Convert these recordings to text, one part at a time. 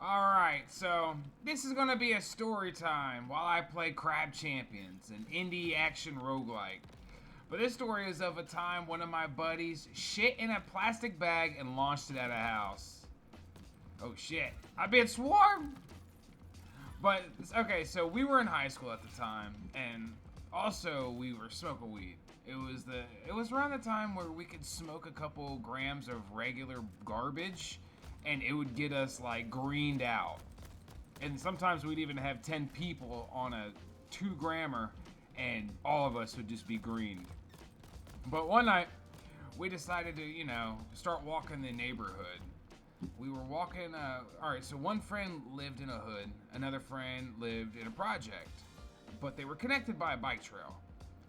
Alright, so this is gonna be a story time while I play Crab Champions, an indie action roguelike. But this story is of a time one of my buddies shit in a plastic bag and launched it at a house. Oh shit, I've been swarmed! But, okay, so we were in high school at the time, and also we were smoking weed. It was around the time where we could smoke a couple grams of regular garbage, and it would get us like greened out. And sometimes we'd even have 10 people on a 2 grammer, and all of us would just be greened. But one night, we decided to, start walking the neighborhood. We were walking, alright, so one friend lived in a hood, another friend lived in a project, but they were connected by a bike trail.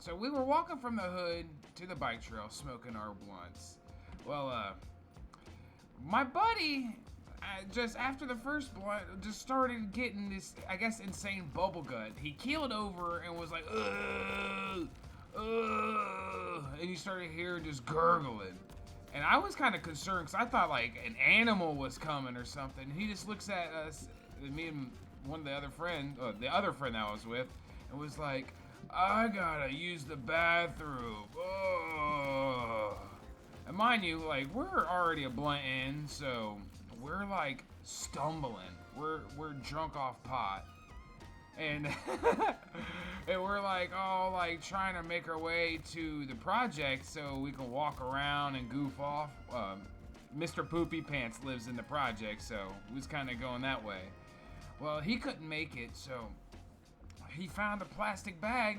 So we were walking from the hood to the bike trail, smoking our blunts. Well, my buddy, just after the first blunt, just started getting this, I guess, insane bubble gut. He keeled over and was like, ugh, ugh, and you started hearing just gurgling. And I was kind of concerned because I thought like an animal was coming or something. He just looks at us, me and one of the other friend that I was with, and was like, I gotta use the bathroom. Oh. And mind you, like, we're already a blunt in, so we're like stumbling. We're drunk off pot. And, and we're like all like trying to make our way to the project so we can walk around and goof off. Mr. Poopy Pants lives in the project, so we was kind of going that way. Well, he couldn't make it, so he found a plastic bag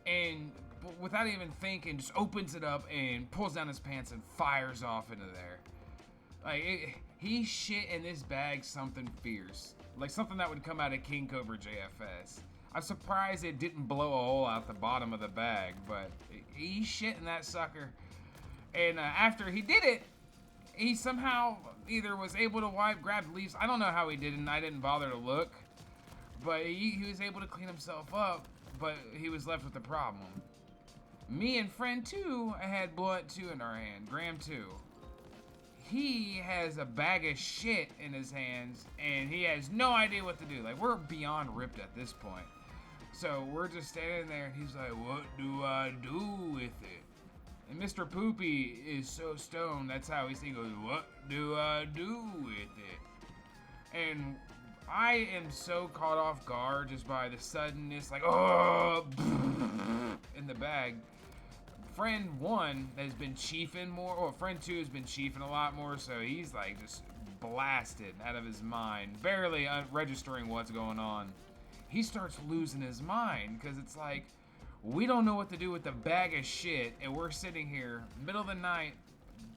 and without even thinking just opens it up and pulls down his pants and fires off into there. Like, he shit in this bag something fierce. Like something that would come out of King Cobra JFS. I'm surprised it didn't blow a hole out the bottom of the bag, but he shit in that sucker. And after he did it, he somehow either was able to grab the leaves. I don't know how he did it, and I didn't bother to look. But he was able to clean himself up, but he was left with a problem. Me and friend 2 had blunt 2 in our hand, gram 2. He has a bag of shit in his hands, and he has no idea what to do. Like, we're beyond ripped at this point. So we're just standing there, and he's like, what do I do with it? And Mr. Poopy is so stoned, that's how he goes, what do I do with it? And I am so caught off guard just by the suddenness, like, oh, in the bag. Friend 1 has been chiefing more, or friend 2 has been chiefing a lot more, so he's like just blasted out of his mind, barely registering what's going on. He starts losing his mind, because it's like, we don't know what to do with the bag of shit, and we're sitting here, middle of the night,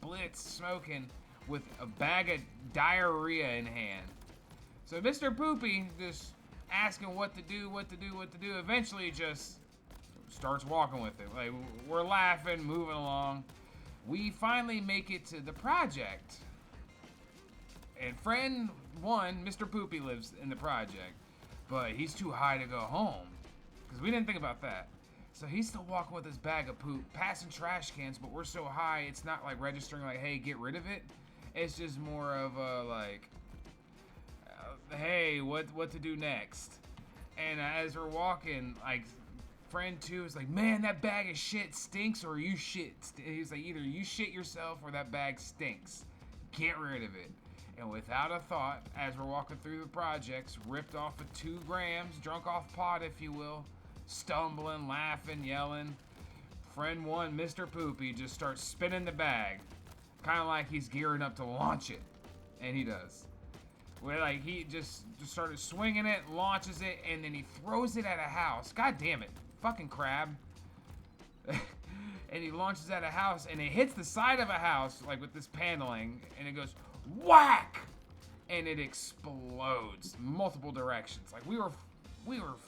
blitz, smoking, with a bag of diarrhea in hand. So Mr. Poopy just asking what to do, eventually just starts walking with it. Like, we're laughing, moving along. We finally make it to the project. And friend 1, Mr. Poopy, lives in the project. But he's too high to go home. Because we didn't think about that. So he's still walking with his bag of poop, passing trash cans, but we're so high, it's not like registering like, hey, get rid of it. It's just more of a, like, hey, what to do next? And as we're walking, like, friend 2 is like, man, that bag of shit stinks, or you shit. He's like, either you shit yourself or that bag stinks. Get rid of it. And without a thought, as we're walking through the projects, ripped off of 2 grams, drunk off pot, if you will, stumbling, laughing, yelling, friend 1, Mr. Poopy, just starts spinning the bag, kind of like he's gearing up to launch it. And he does. Where, like, he just started swinging it, launches it, and then he throws it at a house. God damn it. Fucking crab. And he launches at a house, and it hits the side of a house, like with this paneling, and it goes, whack! And it explodes multiple directions. Like, we were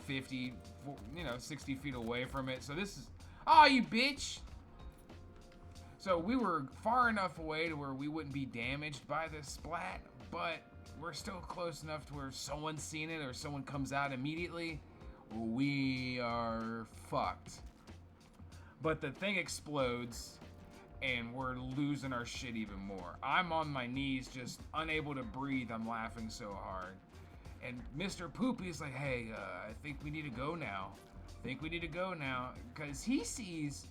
50, 60 feet away from it. So this is, oh, you bitch! So we were far enough away to where we wouldn't be damaged by this splat, but we're still close enough to where if someone's seen it or someone comes out immediately, we are fucked. But the thing explodes, and we're losing our shit even more. I'm on my knees, just unable to breathe. I'm laughing so hard. And Mr. Poopy's like, hey, I think we need to go now. Because he sees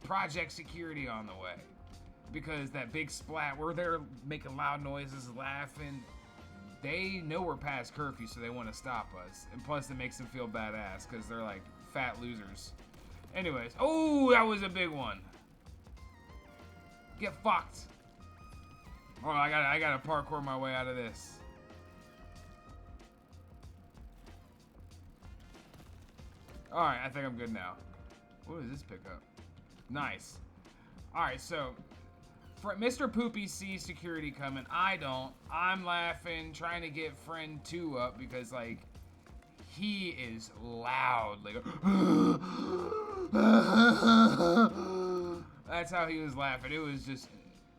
Project Security on the way. Because that big splat, we're there making loud noises, laughing. They know we're past curfew, so they want to stop us. And plus, it makes them feel badass, because they're like fat losers. Anyways, oh, that was a big one. Get fucked. Oh, I gotta parkour my way out of this. Alright, I think I'm good now. What does this pick up? Nice. Alright, so Mr. Poopy sees security coming. I don't. I'm laughing, trying to get friend 2 up because, like, he is loud. Like, that's how he was laughing. It was just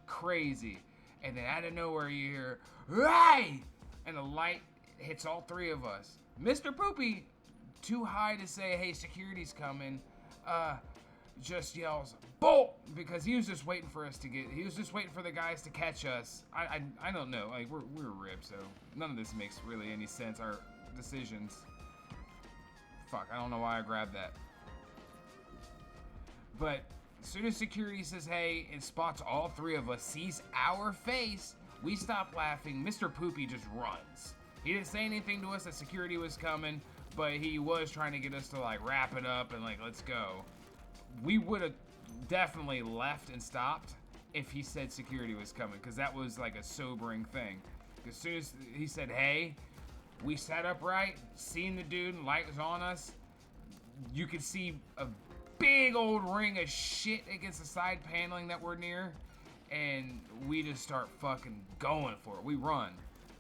crazy. And then out of nowhere you hear, "Hey!" And the light hits all 3 of us. Mr. Poopy, too high to say, hey, security's coming, just yells, "Bolt!" Because he was just waiting for us to he was just waiting for the guys to catch us. I don't know, like, we're ripped, so none of this makes really any sense, our decisions. Fuck, I don't know why I grabbed that. But as soon as security says hey and spots all 3 of us, sees our face, we stop laughing. Mr. Poopy just runs. He didn't say anything to us that security was coming, but he was trying to get us to, like, wrap it up and, like, let's go. We would have definitely left and stopped if he said security was coming, because that was, like, a sobering thing. As soon as he said hey, we sat upright, seen the dude, and light was on us. You could see a big old ring of shit against the side paneling that we're near, and we just start fucking going for it. We run.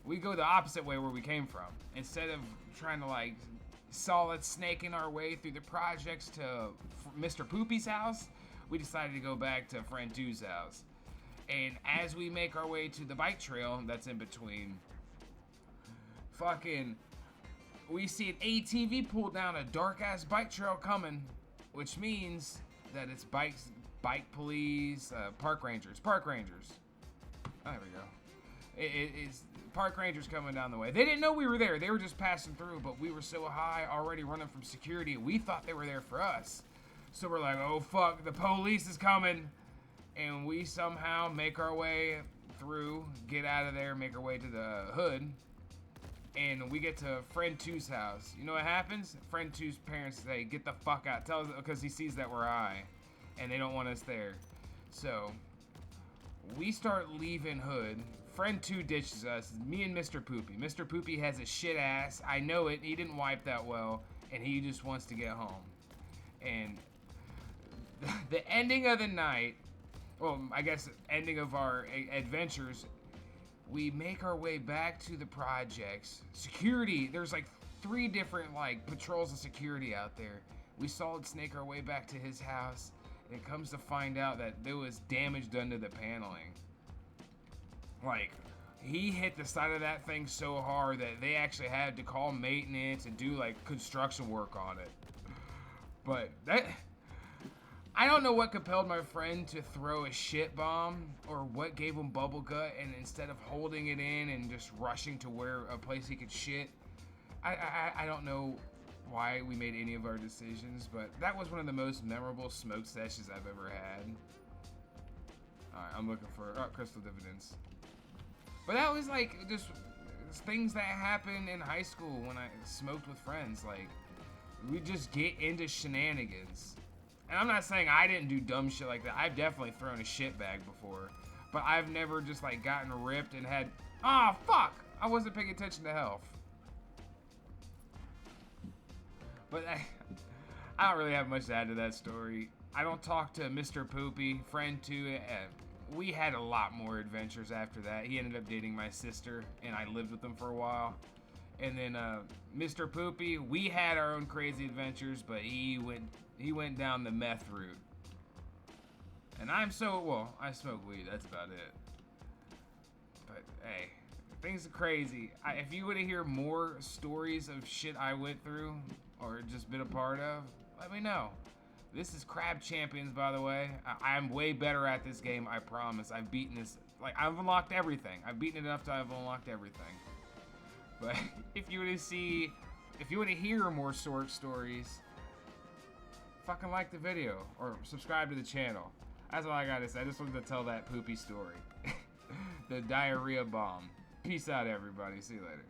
We go the opposite way where we came from. Instead of trying to, like, solid snaking our way through the projects to Mr. Poopy's house, we decided to go back to friend 2's house. And as we make our way to the bike trail that's in between, fucking, we see an ATV pull down a dark-ass bike trail coming, which means that it's bike police, park rangers. There we go. It's park rangers coming down the way. They didn't know we were there. They were just passing through, but we were so high, already running from security, we thought they were there for us. So we're like, oh fuck, the police is coming. And we somehow make our way through, get out of there, make our way to the hood. And we get to friend 2's house. You know what happens? Friend 2's parents say, get the fuck out. Tell us, because he sees that we're high. And they don't want us there. So we start leaving hood. Friend 2 ditches us, me and Mr. Poopy. Mr. Poopy has a shit ass. I know it. He didn't wipe that well. And he just wants to get home. And the ending of the night, well, I guess ending of our adventures, we make our way back to the projects. Security, there's like 3 different, like, patrols of security out there. We solid snake our way back to his house. And it comes to find out that there was damage done to the paneling. Like, he hit the side of that thing so hard that they actually had to call maintenance and do, like, construction work on it. But that, I don't know what compelled my friend to throw a shit bomb or what gave him bubble gut, and instead of holding it in and just rushing to where a place he could shit, I don't know why we made any of our decisions, but that was one of the most memorable smoke sessions I've ever had. Alright, I'm looking for crystal dividends. But that was like just things that happened in high school when I smoked with friends. Like, we just get into shenanigans. And I'm not saying I didn't do dumb shit like that. I've definitely thrown a shit bag before. But I've never just, like, gotten ripped and had, ah, fuck, I wasn't paying attention to health. But I don't really have much to add to that story. I don't talk to Mr. Poopy, friend 2. We had a lot more adventures after that. He ended up dating my sister, and I lived with him for a while. And then Mr. Poopy, we had our own crazy adventures, but he went down the meth route. And I smoke weed, that's about it. But hey, things are crazy. If you want to hear more stories of shit I went through or just been a part of, let me know. This is Crab Champions, by the way. I'm way better at this game, I promise. I've beaten this, like, I've unlocked everything. I've beaten it enough to I've unlocked everything. But if you want to hear more sword stories, fucking like the video or subscribe to the channel. That's all I gotta say. I just wanted to tell that poopy story. The diarrhea bomb. Peace out, everybody. See you later.